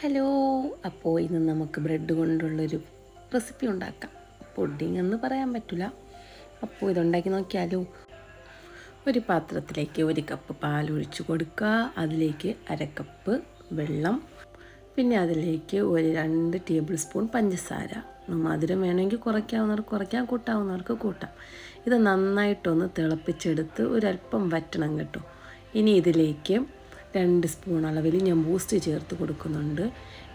Hello, അപ്പോൾ ഇന്ന് നമുക്ക് ബ്രെഡ് കൊണ്ടുള്ളൊരു റെസിപ്പി ഉണ്ടാക്കാം. പുഡിംഗ് എന്ന് പറയാൻ പറ്റില്ല. അപ്പോൾ ഇതുണ്ടാക്കി നോക്കിയാലോ. ഒരു പാത്രത്തിലേക്ക് 1 കപ്പ് പാൽ ഒഴിച്ച് കൊടുക്കുക. അതിലേക്ക് 1/2 കപ്പ് വെള്ളം, പിന്നെ അതിലേക്ക് ഒരു 2 ടേബിൾ സ്പൂൺ പഞ്ചസാര. മധുരം വേണമെങ്കിൽ കുറയ്ക്കാവുന്നവർക്ക് കുറയ്ക്കാം, കൂട്ടാവുന്നവർക്ക് കൂട്ടാം. ഇത് നന്നായിട്ടൊന്ന് തിളപ്പിച്ചെടുത്ത് ഒരല്പം വറ്റണം കേട്ടോ. ഇനി ഇതിലേക്ക് 2 സ്പൂൺ അളവിൽ ഞാൻ ബൂസ്റ്റ് ചേർത്ത് കൊടുക്കുന്നുണ്ട്.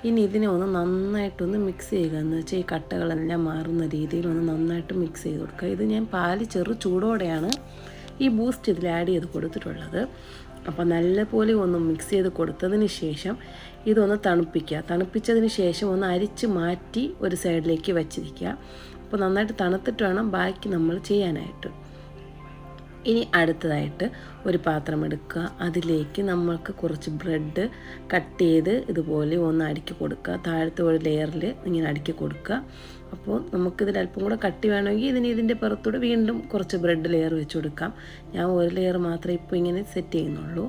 ഇനി ഇതിനെ ഒന്ന് നന്നായിട്ടൊന്ന് മിക്സ് ചെയ്യുക. എന്ന് വെച്ചാൽ ഈ കട്ടകളെല്ലാം മാറുന്ന രീതിയിൽ ഒന്ന് നന്നായിട്ട് മിക്സ് ചെയ്ത് കൊടുക്കുക. ഇത് ഞാൻ പാല് ചെറു ചൂടോടെയാണ് ഈ ബൂസ്റ്റ് ഇതിൽ ആഡ് ചെയ്ത് കൊടുത്തിട്ടുള്ളത്. അപ്പോൾ നല്ലപോലെ ഒന്ന് മിക്സ് ചെയ്ത് കൊടുത്തതിന് ശേഷം ഇതൊന്ന് തണുപ്പിക്കുക. തണുപ്പിച്ചതിന് ശേഷം ഒന്ന് അരിച്ച് മാറ്റി ഒരു സൈഡിലേക്ക് വച്ചിരിക്കുക. അപ്പോൾ നന്നായിട്ട് തണുത്തിട്ട് വേണം ബാക്കി നമ്മൾ ചെയ്യാനായിട്ട്. ഇനി അടുത്തതായിട്ട് ഒരു പാത്രം എടുക്കുക. അതിലേക്ക് നമ്മൾക്ക് കുറച്ച് ബ്രെഡ് കട്ട് ചെയ്ത് ഇതുപോലെ ഒന്ന് അടുക്കി കൊടുക്കുക. താഴത്തെ ഒരു ലെയറിൽ ഇങ്ങനെ അടുക്കി കൊടുക്കുക. അപ്പോൾ നമുക്കിതിൽ അല്പം കൂടെ കട്ടി വേണമെങ്കിൽ ഇതിൻ്റെ പുറത്തൂടെ വീണ്ടും കുറച്ച് ബ്രെഡ് ലെയർ വെച്ച് കൊടുക്കാം. ഞാൻ ഒരു ലെയർ മാത്രമേ ഇപ്പോൾ ഇങ്ങനെ സെറ്റ് ചെയ്യുന്നുള്ളൂ.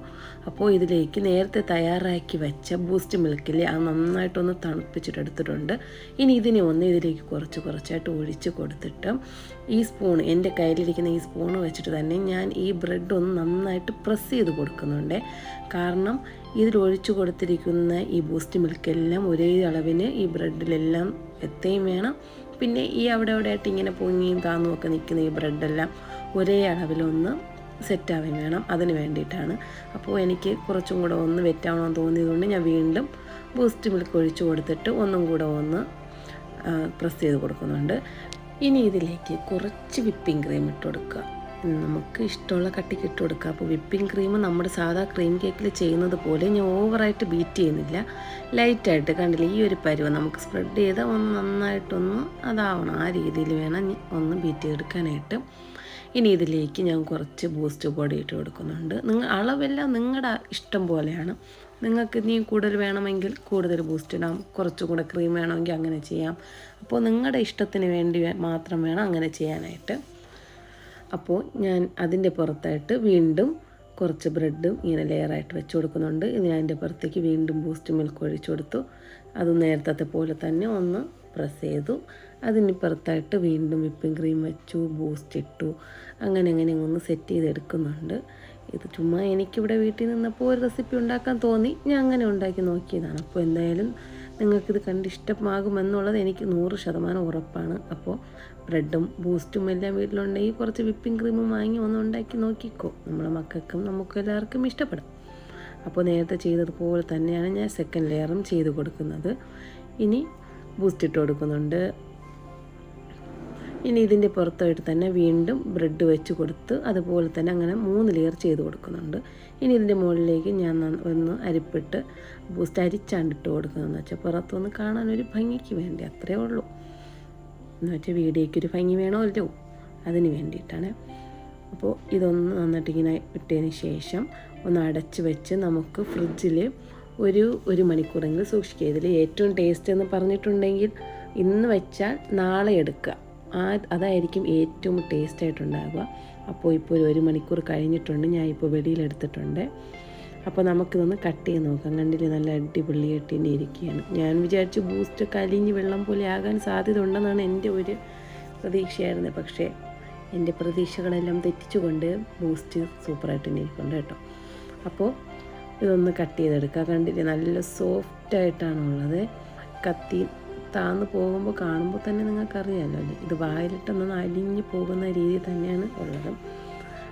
അപ്പോൾ ഇതിലേക്ക് നേരത്തെ തയ്യാറാക്കി വെച്ച ബൂസ്റ്റ് മിൽക്കിൽ അത് നന്നായിട്ടൊന്ന് തണുപ്പിച്ചിട്ടെടുത്തിട്ടുണ്ട്. ഇനി ഇതിനെ ഒന്ന് ഇതിലേക്ക് കുറച്ചായിട്ട് ഒഴിച്ച് കൊടുത്തിട്ട് ഈ സ്പൂൺ, എൻ്റെ കയ്യിലിരിക്കുന്ന ഈ സ്പൂൺ വെച്ചിട്ട് തന്നെ ഞാൻ ഈ ബ്രെഡ് ഒന്ന് നന്നായിട്ട് പ്രസ് ചെയ്ത് കൊടുക്കുന്നുണ്ട്. കാരണം ഇതിലൊഴിച്ച് കൊടുത്തിരിക്കുന്ന ഈ ബൂസ്റ്റ് മിൽക്കെല്ലാം ഒരേ അളവിന് ഈ ബ്രെഡിലെല്ലാം എത്തുകയും വേണം. പിന്നെ ഈ അവിടെ ആയിട്ട് ഇങ്ങനെ പൊങ്ങിയും താന്നുമൊക്കെ നിൽക്കുന്ന ഈ ബ്രെഡെല്ലാം ഒരേ അളവിലൊന്ന് സെറ്റാവുകയും വേണം. അതിന് വേണ്ടിയിട്ടാണ്. അപ്പോൾ എനിക്ക് കുറച്ചും കൂടെ ഒന്ന് വെറ്റാവണമെന്ന് തോന്നിയതുകൊണ്ട് ഞാൻ വീണ്ടും ബൂസ്റ്റ് മിൽക്ക് ഒഴിച്ച് കൊടുത്തിട്ട് ഒന്നും കൂടെ ഒന്ന് പ്രസ് ചെയ്ത് കൊടുക്കുന്നുണ്ട്. ഇനി ഇതിലേക്ക് കുറച്ച് വിപ്പിംഗ് ക്രീം ഇട്ട് കൊടുക്കുക. നമുക്ക് ഇഷ്ടമുള്ള കട്ടിക്ക് ഇട്ട് കൊടുക്കുക. അപ്പോൾ വിപ്പിംഗ് ക്രീം നമ്മുടെ സാധാ ക്രീം കേക്കിൽ ചെയ്യുന്നത് പോലെ ഞാൻ ഓവറായിട്ട് ബീറ്റ് ചെയ്യുന്നില്ല. ലൈറ്റായിട്ട് കണ്ടില്ല, ഈ ഒരു പരുവം നമുക്ക് സ്പ്രെഡ് ചെയ്ത് ഒന്ന് നന്നായിട്ടൊന്ന് അതാവണം. ആ രീതിയിൽ വേണം ഒന്ന് ബീറ്റ് ചെയ്തെടുക്കാനായിട്ട്. ഇനി ഇതിലേക്ക് ഞാൻ കുറച്ച് ബൂസ്റ്റ് പൊടി ഇട്ട് കൊടുക്കുന്നുണ്ട്. അളവെല്ലാം നിങ്ങളുടെ ഇഷ്ടം പോലെയാണ്. നിങ്ങൾക്ക് ഇനി കൂടുതൽ വേണമെങ്കിൽ കൂടുതൽ ബൂസ്റ്റ് ഇടാം, കുറച്ചുകൂടെ ക്രീം വേണമെങ്കിൽ അങ്ങനെ ചെയ്യാം. അപ്പോൾ നിങ്ങളുടെ ഇഷ്ടത്തിന് വേണ്ടി മാത്രം വേണം അങ്ങനെ ചെയ്യാനായിട്ട്. അപ്പോൾ ഞാൻ അതിൻ്റെ പുറത്തായിട്ട് വീണ്ടും കുറച്ച് ബ്രെഡും ഇങ്ങനെ ലെയറായിട്ട് വെച്ച് കൊടുക്കുന്നുണ്ട്. ഇനി അതിൻ്റെ പുറത്തേക്ക് വീണ്ടും ബൂസ്റ്റ് മിൽക്ക് ഒഴിച്ചു കൊടുത്തു. അത് നേരത്തെ പോലെ തന്നെ ഒന്ന് പ്രസ് ചെയ്തു. അതിന് പുറത്തായിട്ട് വീണ്ടും വിപ്പിംഗ് ക്രീം വെച്ചു, ബൂസ്റ്റ് ഇട്ടു. അങ്ങനെ ഒന്ന് സെറ്റ് ചെയ്തെടുക്കുന്നുണ്ട്. ഇത് ചുമ്മാ എനിക്കിവിടെ വീട്ടിൽ നിന്നപ്പോൾ ഒരു റെസിപ്പി ഉണ്ടാക്കാൻ തോന്നി, ഞാൻ അങ്ങനെ ഉണ്ടാക്കി നോക്കിയതാണ്. അപ്പോൾ എന്തായാലും നിങ്ങൾക്കിത് കണ്ട് ഇഷ്ടമാകുമെന്നുള്ളത് എനിക്ക് 100% ഉറപ്പാണ്. അപ്പോൾ ബ്രെഡും ബൂസ്റ്റും എല്ലാം വീട്ടിലുണ്ടെങ്കിൽ കുറച്ച് വിപ്പിംഗ് ക്രീമും വാങ്ങി ഒന്ന് ഉണ്ടാക്കി നോക്കിക്കോ. നമ്മളെ മക്കൾക്കും നമുക്കും എല്ലാവർക്കും ഇഷ്ടപ്പെടും. അപ്പോൾ നേരത്തെ ചെയ്തതുപോലെ തന്നെയാണ് ഞാൻ സെക്കൻഡ് ലെയറും ചെയ്ത് കൊടുക്കുന്നത്. ഇനി ബൂസ്റ്റ് ഇട്ട് കൊടുക്കുന്നുണ്ട്. ഇനി ഇതിൻ്റെ പുറത്തായിട്ട് തന്നെ വീണ്ടും ബ്രെഡ് വെച്ച് കൊടുത്ത് അതുപോലെ തന്നെ അങ്ങനെ 3 ലെയർ ചെയ്ത് കൊടുക്കുന്നുണ്ട്. ഇനി ഇതിൻ്റെ മുകളിലേക്ക് ഞാൻ ഒന്ന് അരിപ്പിട്ട് ബൂസ്റ്റ് അരിച്ചാണ്ടിട്ട് കൊടുക്കുന്നതെന്ന് വെച്ചാൽ പുറത്തൊന്ന് കാണാനൊരു ഭംഗിക്ക് വേണ്ടി, അത്രയേ ഉള്ളൂ. എന്ന് വെച്ചാൽ വീഡിയോയ്ക്കൊരു ഭംഗി വേണമല്ലോ, അതിന് വേണ്ടിയിട്ടാണ്. അപ്പോൾ ഇതൊന്ന് നന്നായിട്ട് ഇങ്ങനെ ഇട്ടതിന് ശേഷം ഒന്ന് അടച്ച് വെച്ച് നമുക്ക് ഫ്രിഡ്ജിൽ ഒരു മണിക്കൂറെങ്കിലും സൂക്ഷിക്കുക. ഇതിൽ ഏറ്റവും ടേസ്റ്റ് എന്ന് പറഞ്ഞിട്ടുണ്ടെങ്കിൽ ഇന്ന് വെച്ചാൽ നാളെ എടുക്കുക, അതായിരിക്കും ഏറ്റവും ടേസ്റ്റായിട്ടുണ്ടാകുക. അപ്പോൾ ഇപ്പോൾ 1 മണിക്കൂർ കഴിഞ്ഞിട്ടുണ്ട്, ഞാൻ ഇപ്പോൾ വെളിയിലെടുത്തിട്ടുണ്ട്. അപ്പോൾ നമുക്കിതൊന്ന് കട്ട് ചെയ്ത് നോക്കാം. കണ്ടില്ലേ, നല്ല അടിപൊളിയായിട്ട് തന്നെ ഇരിക്കുകയാണ്. ഞാൻ വിചാരിച്ചു ബൂസ്റ്റ് കലിഞ്ഞ് വെള്ളം പോലെ ആകാൻ സാധ്യത ഉണ്ടെന്നാണ് എൻ്റെ ഒരു പ്രതീക്ഷയായിരുന്നത്. പക്ഷേ എൻ്റെ പ്രതീക്ഷകളെല്ലാം തെറ്റിച്ചുകൊണ്ട് ബൂസ്റ്റ് സൂപ്പറായിട്ട് തന്നെ ഇരിക്കുന്നുണ്ട് കേട്ടോ. അപ്പോൾ ഇതൊന്ന് കട്ട് ചെയ്തെടുക്കുക. കണ്ടില്ലേ, നല്ല സോഫ്റ്റായിട്ടാണുള്ളത്. കത്തി താന്ന് പോകുമ്പോൾ കാണുമ്പോൾ തന്നെ നിങ്ങൾക്കറിയാമല്ലോ അല്ലേ, ഇത് വായിലിട്ടൊന്ന് അലിഞ്ഞ് പോകുന്ന രീതി തന്നെയാണ് ഉള്ളത്.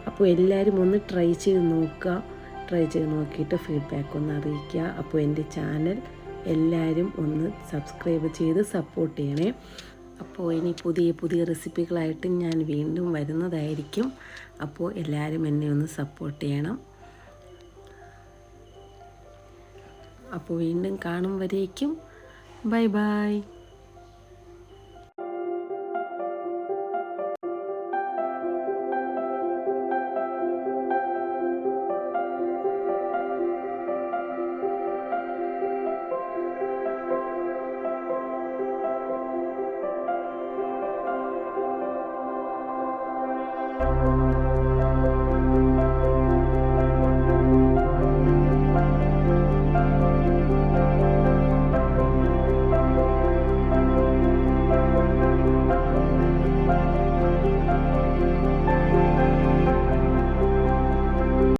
അപ്പോൾ എല്ലാവരും ഒന്ന് ട്രൈ ചെയ്ത് നോക്കുക. ട്രൈ ചെയ്ത് നോക്കിയിട്ട് ഫീഡ്ബാക്ക് ഒന്ന് അറിയിക്കുക. അപ്പോൾ എൻ്റെ ചാനൽ എല്ലാവരും ഒന്ന് സബ്സ്ക്രൈബ് ചെയ്ത് സപ്പോർട്ട് ചെയ്യണേ. അപ്പോൾ ഇനി പുതിയ റെസിപ്പികളായിട്ട് ഞാൻ വീണ്ടും വരുന്നതായിരിക്കും. അപ്പോൾ എല്ലാവരും എന്നെ ഒന്ന് സപ്പോർട്ട് ചെയ്യണം. അപ്പോൾ വീണ്ടും കാണും വരേക്കും ബൈ ബൈ.